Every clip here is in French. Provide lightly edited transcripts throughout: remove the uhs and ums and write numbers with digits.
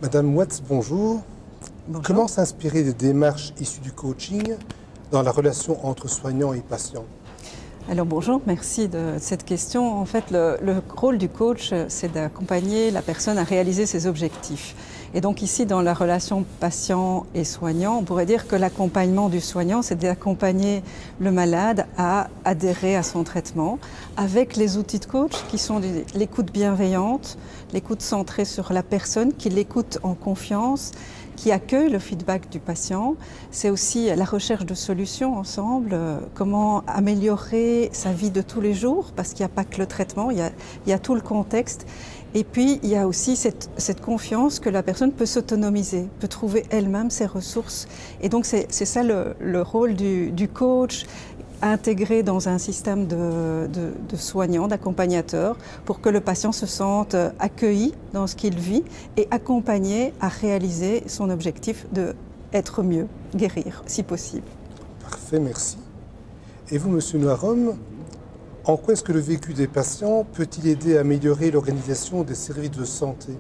Madame Watts, bonjour. Bonjour. Comment s'inspirer des démarches issues du coaching dans la relation entre soignants et patients? Alors bonjour, merci de cette question. En fait, le rôle du coach, c'est d'accompagner la personne à réaliser ses objectifs. Et donc ici, dans la relation patient et soignant, on pourrait dire que l'accompagnement du soignant, c'est d'accompagner le malade à adhérer à son traitement avec les outils de coach qui sont l'écoute bienveillante, l'écoute centrée sur la personne, qui l'écoute en confiance, qui accueille le feedback du patient. C'est aussi la recherche de solutions ensemble, comment améliorer sa vie de tous les jours, parce qu'il n'y a pas que le traitement, il y a tout le contexte. Et puis, il y a aussi cette confiance que la personne peut s'autonomiser, peut trouver elle-même ses ressources. Et donc, c'est ça le rôle du coach, intégré dans un système de soignants, d'accompagnateurs, pour que le patient se sente accueilli dans ce qu'il vit et accompagné à réaliser son objectif d'être mieux, guérir, si possible. Parfait, merci. Et vous, Monsieur Noirom, en quoi est-ce que le vécu des patients peut-il aider à améliorer l'organisation des services de santé?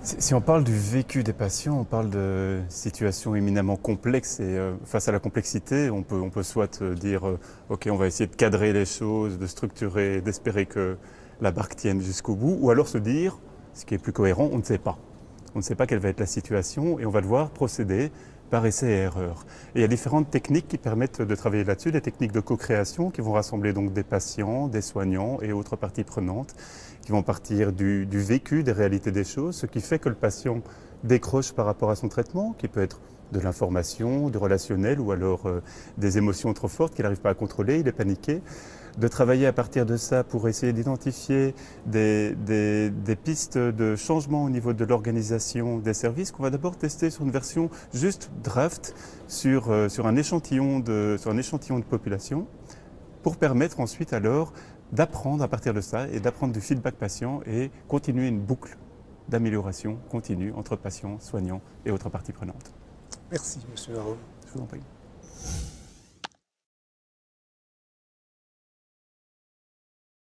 Si on parle du vécu des patients, on parle de situations éminemment complexes et face à la complexité, on peut soit dire ok, on va essayer de cadrer les choses, de structurer, d'espérer que la barque tienne jusqu'au bout, ou alors se dire, ce qui est plus cohérent, on ne sait pas. On ne sait pas quelle va être la situation et on va devoir procéder par essai et erreur. Et il y a différentes techniques qui permettent de travailler là-dessus, des techniques de co-création qui vont rassembler donc des patients, des soignants et autres parties prenantes, qui vont partir du vécu, des réalités des choses, ce qui fait que le patient décroche par rapport à son traitement, qui peut être de l'information, du relationnel ou alors des émotions trop fortes qu'il n'arrive pas à contrôler, il est paniqué. De travailler à partir de ça pour essayer d'identifier des pistes de changement au niveau de l'organisation des services qu'on va d'abord tester sur une version juste draft sur un échantillon de population pour permettre ensuite alors d'apprendre à partir de ça et d'apprendre du feedback patient et continuer une boucle d'amélioration continue entre patients, soignants et autres parties prenantes. Merci, Monsieur Noirom. Je vous en prie.